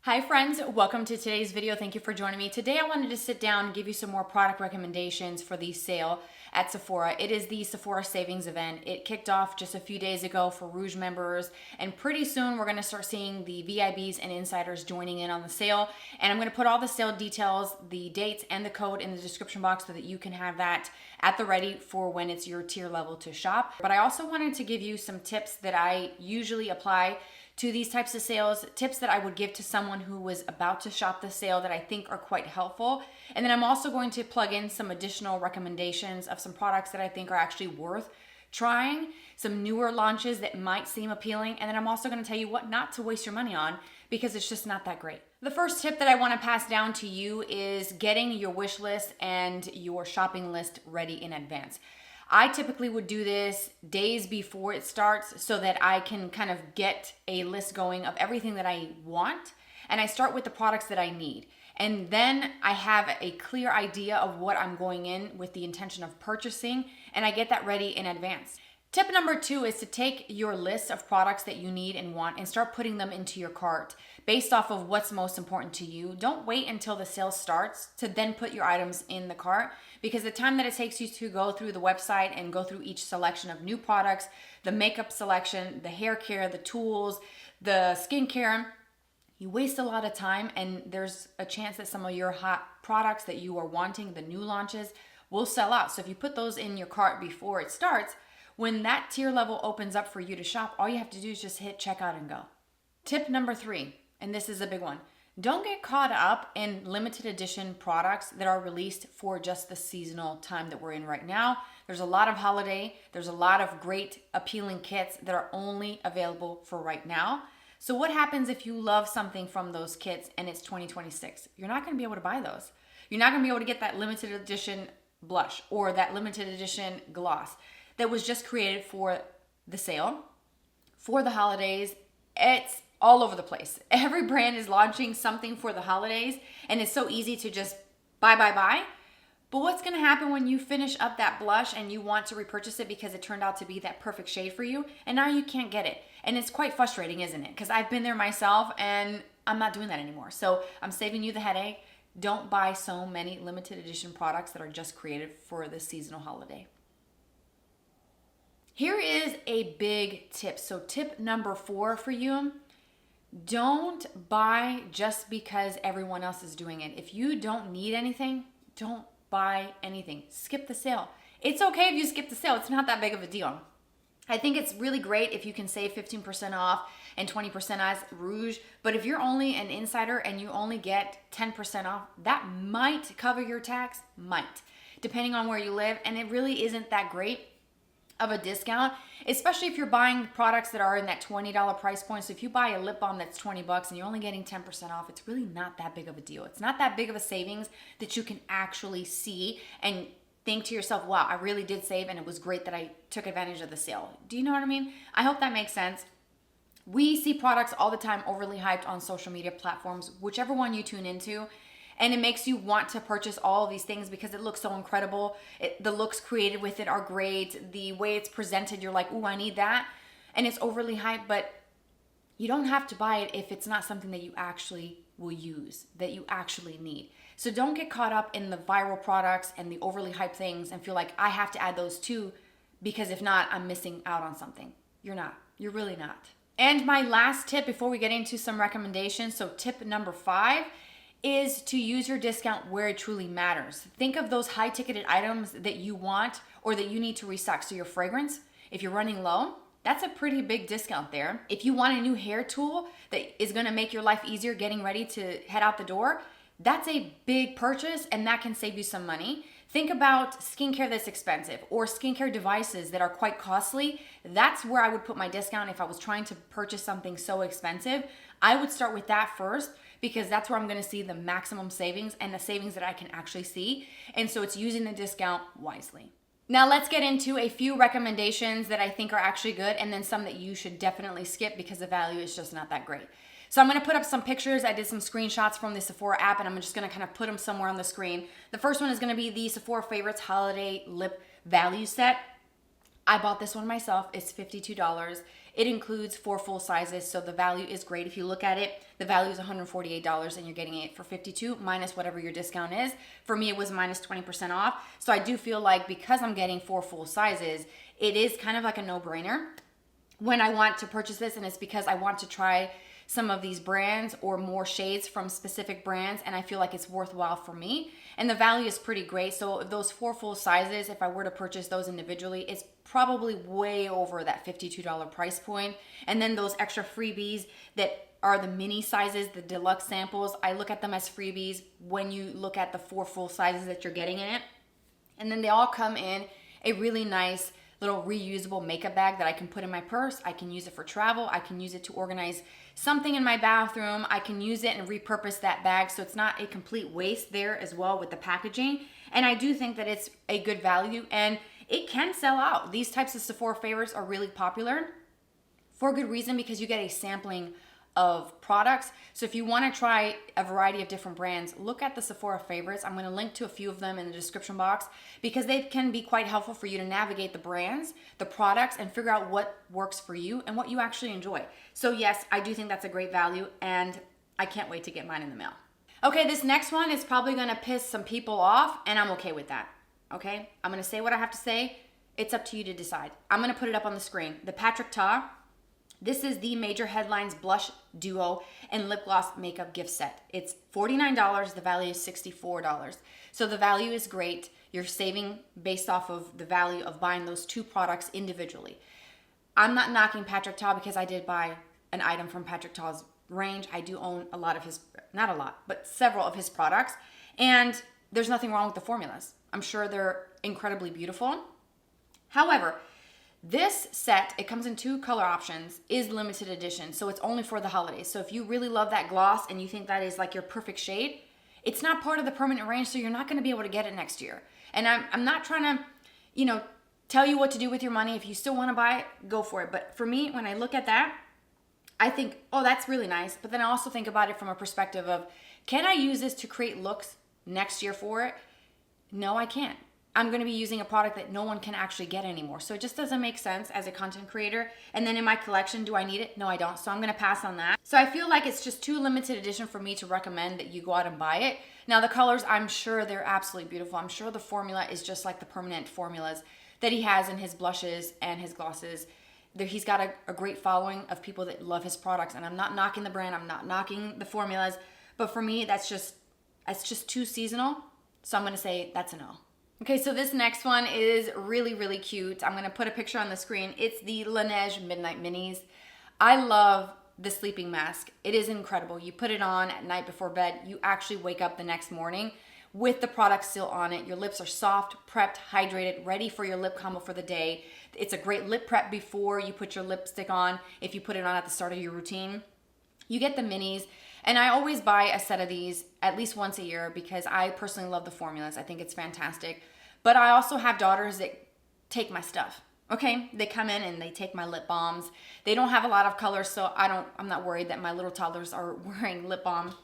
Hi friends, welcome to today's video. Thank you for joining me. Today I wanted to sit down and give you some more product recommendations for the sale at Sephora. It is the Sephora Savings Event. It kicked off just a few days ago for Rouge members, and pretty soon we're going to start seeing the VIBs and insiders joining in on the sale. And I'm going to put all the sale details, the dates, and the code in the description box so that you can have that at the ready for when it's your tier level to shop. But I also wanted to give you some tips that I usually apply to these types of sales, tips that I would give to someone who was about to shop the sale that I think are quite helpful. And then I'm also going to plug in some additional recommendations of some products that I think are actually worth trying, some newer launches that might seem appealing, and then I'm also going to tell you what not to waste your money on because it's just not that great. The first tip that I want to pass down to you is getting your wish list and your shopping list ready in advance. I typically would do this days before it starts so that I can kind of get a list going of everything that I want, and I start with the products that I need. And then I have a clear idea of what I'm going in with the intention of purchasing, and I get that ready in advance. Tip number 2 is to take your list of products that you need and want and start putting them into your cart based off of what's most important to you. Don't wait until the sale starts to then put your items in the cart, because the time that it takes you to go through the website and go through each selection of new products, the makeup selection, the hair care, the tools, the skincare, you waste a lot of time, and there's a chance that some of your hot products that you are wanting, the new launches, will sell out. So if you put those in your cart before it starts, when that tier level opens up for you to shop, all you have to do is just hit checkout and go. Tip number 3, and this is a big one. Don't get caught up in limited edition products that are released for just the seasonal time that we're in right now. There's a lot of holiday, there's a lot of great appealing kits that are only available for right now. So what happens if you love something from those kits and it's 2026? You're not going to be able to buy those. You're not going to be able to get that limited edition blush or that limited edition gloss that was just created for the sale, for the holidays. It's all over the place. Every brand is launching something for the holidays, and it's so easy to just buy. But what's going to happen when you finish up that blush and you want to repurchase it because it turned out to be that perfect shade for you, and now you can't get it? And it's quite frustrating, isn't it? Because I've been there myself, and I'm not doing that anymore. So I'm saving you the headache. Don't buy so many limited edition products that are just created for the seasonal holiday. Here is a big tip. So tip number 4 for you: don't buy just because everyone else is doing it. If you don't need anything, don't buy anything. Skip the sale. It's okay if you skip the sale. It's not that big of a deal. I think it's really great if you can save 15% off and 20% as Rouge, but if you're only an insider and you only get 10% off, that might cover your tax, depending on where you live, and it really isn't that great of a discount, especially if you're buying products that are in that $20 price point. So if you buy a lip balm that's $20 and you're only getting 10% off, it's really not that big of a deal. It's not that big of a savings that you can actually see and think to yourself, wow, I really did save, and it was great that I took advantage of the sale. Do you know what I mean? I hope that makes sense. We see products all the time overly hyped on social media platforms, whichever one you tune into, and it makes you want to purchase all of these things because it looks so incredible. The looks created with it are great. The way it's presented, you're like, ooh, I need that. And it's overly hyped, but you don't have to buy it if it's not something that you actually will use, that you actually need. So don't get caught up in the viral products and the overly hyped things and feel like I have to add those too, because if not, I'm missing out on something. You're not. You're really not. And my last tip before we get into some recommendations, so tip number 5, is to use your discount where it truly matters. Think of those high-ticketed items that you want or that you need to restock. So your fragrance, if you're running low, that's a pretty big discount there. If you want a new hair tool that is gonna make your life easier getting ready to head out the door, that's a big purchase, and that can save you some money. Think about skincare that's expensive or skincare devices that are quite costly. That's where I would put my discount if I was trying to purchase something so expensive. I would start with that first, because that's where I'm going to see the maximum savings and the savings that I can actually see. And so it's using the discount wisely. Now let's get into a few recommendations that I think are actually good, and then some that you should definitely skip because the value is just not that great. So I'm going to put up some pictures. I did some screenshots from the Sephora app, and I'm just going to kind of put them somewhere on the screen. The first one is going to be the Sephora Favorites Holiday Lip Value Set. I bought this one myself. It's $52. It includes 4 full sizes, so the value is great. If you look at it, the value is $148 and you're getting it for $52 minus whatever your discount is. For me, it was minus 20% off. So I do feel like because I'm getting 4 full sizes, it is kind of like a no-brainer when I want to purchase this, and it's because I want to try some of these brands or more shades from specific brands, and I feel like it's worthwhile for me. And the value is pretty great. So those 4 full sizes, if I were to purchase those individually, it's probably way over that $52 price point. And then those extra freebies that are the mini sizes, the deluxe samples, I look at them as freebies when you look at the 4 full sizes that you're getting in it. And then they all come in a really nice little reusable makeup bag that I can put in my purse. I can use it for travel. I can use it to organize something in my bathroom. I can use it and repurpose that bag so it's not a complete waste there as well with the packaging. And I do think that it's a good value and it can sell out. These types of Sephora favorites are really popular for good reason, because you get a sampling of products. So if you want to try a variety of different brands, look at the Sephora favorites. I'm going to link to a few of them in the description box because they can be quite helpful for you to navigate the brands, the products, and figure out what works for you and what you actually enjoy. So yes, I do think that's a great value and I can't wait to get mine in the mail. Okay, this next one is probably going to piss some people off and I'm okay with that. Okay, I'm going to say what I have to say. It's up to you to decide. I'm going to put it up on the screen. The Patrick Ta. This is the Major Headlines Blush Duo and Lip Gloss Makeup Gift Set. It's $49. The value is $64. So the value is great. You're saving based off of the value of buying those 2 products individually. I'm not knocking Patrick Ta because I did buy an item from Patrick Ta's range. I do own a lot of his, not a lot, but several of his products. And there's nothing wrong with the formulas. I'm sure they're incredibly beautiful. However, this set, it comes in 2 color options, is limited edition. So it's only for the holidays. So if you really love that gloss and you think that is like your perfect shade, it's not part of the permanent range, so you're not going to be able to get it next year. And I'm not trying to, tell you what to do with your money. If you still want to buy it, go for it. But for me, when I look at that, I think, oh, that's really nice. But then I also think about it from a perspective of, can I use this to create looks next year for it? No, I can't. I'm going to be using a product that no one can actually get anymore. So it just doesn't make sense as a content creator. And then in my collection, do I need it? No, I don't. So I'm going to pass on that. So I feel like it's just too limited edition for me to recommend that you go out and buy it. Now the colors, I'm sure they're absolutely beautiful. I'm sure the formula is just like the permanent formulas that he has in his blushes and his glosses. He's got a great following of people that love his products. And I'm not knocking the brand. I'm not knocking the formulas. But for me, that's just too seasonal. So I'm going to say that's a no. Okay, so this next one is really, really cute. I'm going to put a picture on the screen. It's the Laneige Midnight Minis. I love the sleeping mask. It is incredible. You put it on at night before bed. You actually wake up the next morning with the product still on it. Your lips are soft, prepped, hydrated, ready for your lip combo for the day. It's a great lip prep before you put your lipstick on if you put it on at the start of your routine. You get the minis. And I always buy a set of these at least once a year because I personally love the formulas. I think it's fantastic. But I also have daughters that take my stuff. Okay, they come in and they take my lip balms. They don't have a lot of colors, so I'm not worried that my little toddlers are wearing lip balm.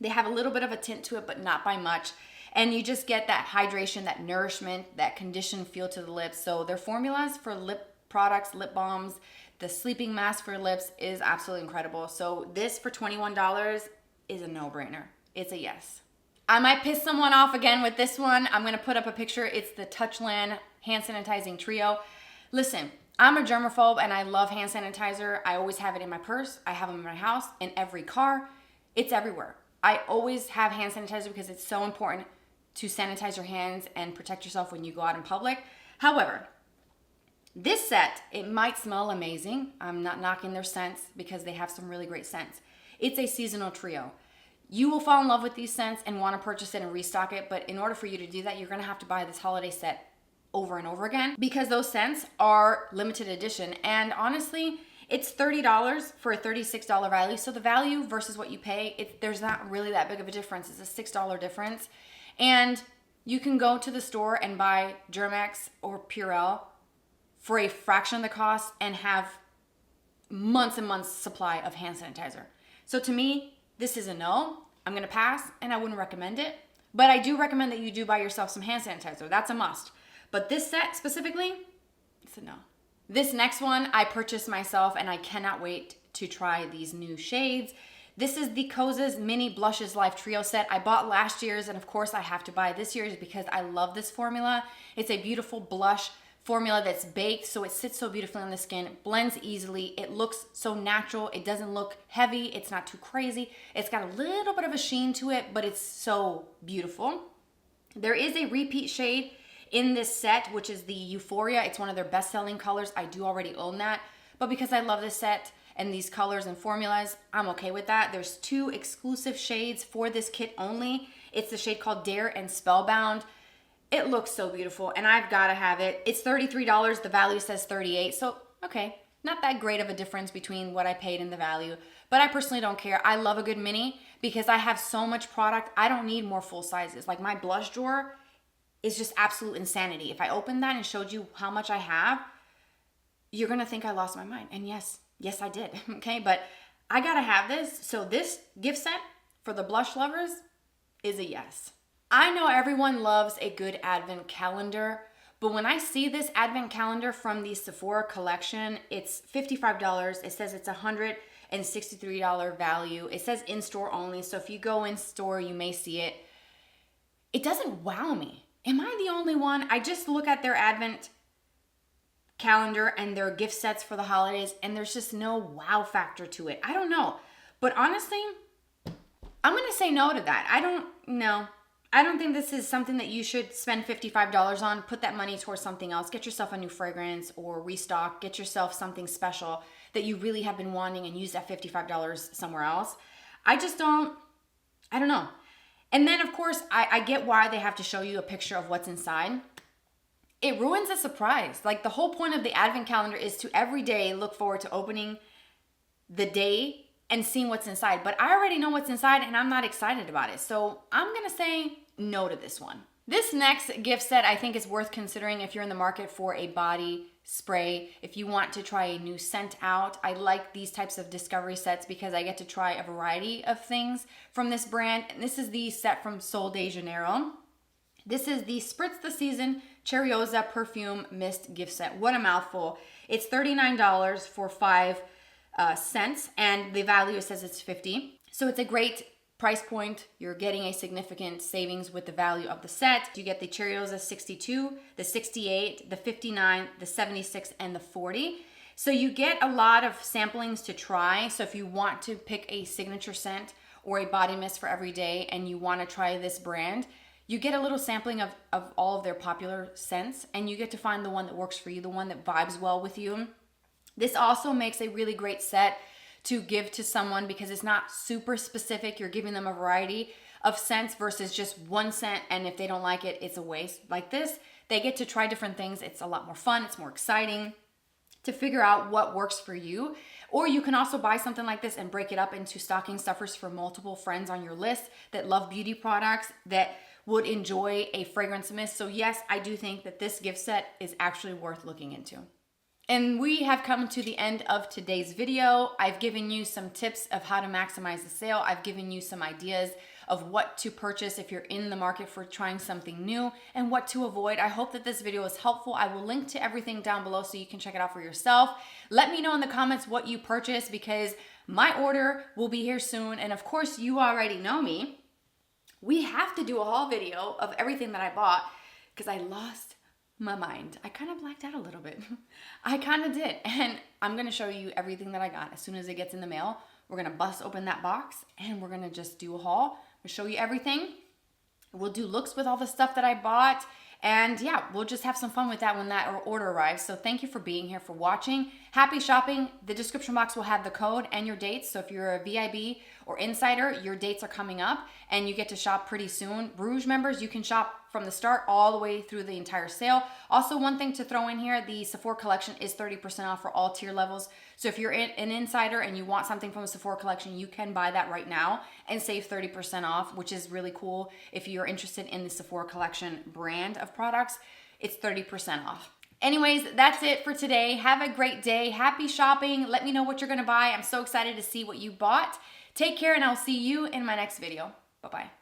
They have a little bit of a tint to it, but not by much. And you just get that hydration, that nourishment, that conditioned feel to the lips. So their formulas for lip products, lip balms, the sleeping mask for lips is absolutely incredible. So this for $21 is a no-brainer. It's a yes. I might piss someone off again with this one. I'm gonna put up a picture. It's the Touchland hand sanitizing trio. Listen, I'm a germaphobe and I love hand sanitizer. I always have it in my purse. I have them in my house, in every car. It's everywhere. I always have hand sanitizer because it's so important to sanitize your hands and protect yourself when you go out in public. However, this set, it might smell amazing. I'm not knocking their scents because they have some really great scents. It's a seasonal trio. You will fall in love with these scents and want to purchase it and restock it, but in order for you to do that, you're going to have to buy this holiday set over and over again because those scents are limited edition. And honestly, it's $30 for a $36 value. So the value versus what you pay, there's not really that big of a difference. It's a $6 difference. And you can go to the store and buy Germex or Purell for a fraction of the cost and have months and months supply of hand sanitizer. So to me, this is a no. I'm gonna pass and I wouldn't recommend it. But I do recommend that you do buy yourself some hand sanitizer. That's a must. But this set specifically, it's a no. This next one I purchased myself and I cannot wait to try these new shades. This is the Kosas Mini Blushes Life Trio set. I bought last year's and of course I have to buy this year's because I love this formula. It's a beautiful blush formula that's baked, so it sits so beautifully on the skin, blends easily, it looks so natural, it doesn't look heavy, it's not too crazy, it's got a little bit of a sheen to it, but it's so beautiful. There is a repeat shade in this set, which is the Euphoria. It's one of their best-selling colors. I do already own that, but because I love this set and these colors and formulas, I'm okay with that. There's 2 exclusive shades for this kit only. It's the shade called Dare and Spellbound. It looks so beautiful and I've got to have it. It's $33. The value says $38. So, okay, not that great of a difference between what I paid and the value, but I personally don't care. I love a good mini because I have so much product. I don't need more full sizes. Like my blush drawer is just absolute insanity. If I opened that and showed you how much I have, you're going to think I lost my mind. And yes, I did. Okay, but I got to have this. So this gift set for the blush lovers is a yes. I know everyone loves a good advent calendar, but when I see this advent calendar from the Sephora collection, it's $55. It says it's $163 value. It says in-store only, so if you go in-store, you may see it. It doesn't wow me. Am I the only one? I just look at their advent calendar and their gift sets for the holidays, and there's just no wow factor to it. I don't know. But honestly, I'm going to say no to that. I don't think this is something that you should spend $55 on. Put that money towards something else. Get yourself a new fragrance or restock. Get yourself something special that you really have been wanting and use that $55 somewhere else. I don't know. And then, of course, I get why they have to show you a picture of what's inside. It ruins the surprise. Like, the whole point of the advent calendar is to every day look forward to opening the day and seeing what's inside. But I already know what's inside and I'm not excited about it. So I'm going to say no to this one. This next gift set I think is worth considering if you're in the market for a body spray. If you want to try a new scent out, I like these types of discovery sets because I get to try a variety of things from this brand. And this is the set from Sol de Janeiro. This is the Spritz the Season Cheriosa Perfume Mist gift set. What a mouthful. It's $39 for 5 cents, and the value says it's $50. So it's a great price point. You're getting a significant savings with the value of the set. You get the Cheriosa 62, the 68, the 59, the 76, and the 40. So you get a lot of samplings to try. So if you want to pick a signature scent or a body mist for every day and you want to try this brand, you get a little sampling of all of their popular scents, and you get to find the one that works for you, the one that vibes well with you. This also makes a really great set to give to someone because it's not super specific. You're giving them a variety of scents versus just one scent, and if they don't like it, it's a waste. Like this, they get to try different things. It's a lot more fun. It's more exciting to figure out what works for you. Or you can also buy something like this and break it up into stocking stuffers for multiple friends on your list that love beauty products, that would enjoy a fragrance mist. So yes, I do think that this gift set is actually worth looking into. And we have come to the end of today's video. I've given you some tips of how to maximize the sale. I've given you some ideas of what to purchase if you're in the market for trying something new and what to avoid. I hope that this video is helpful. I will link to everything down below so you can check it out for yourself. Let me know in the comments what you purchased because my order will be here soon. And of course, you already know me. We have to do a haul video of everything that I bought because I lost my mind. I kind of blacked out a little bit. I kind of did. And I'm going to show you everything that I got as soon as it gets in the mail. We're going to bust open that box and we're going to just do a haul. We'll show you everything. We'll do looks with all the stuff that I bought. And yeah, we'll just have some fun with that when that order arrives. So thank you for being here, for watching. Happy shopping. The description box will have the code and your dates. So if you're a VIB or insider, your dates are coming up and you get to shop pretty soon. Rouge members, you can shop from the start all the way through the entire sale. Also, one thing to throw in here, the Sephora collection is 30% off for all tier levels. So if you're an insider and you want something from the Sephora collection, you can buy that right now and save 30% off, which is really cool. If you're interested in the Sephora collection brand of products, it's 30% off. Anyways, that's it for today. Have a great day. Happy shopping. Let me know what you're going to buy. I'm so excited to see what you bought. Take care, and I'll see you in my next video. Bye-bye.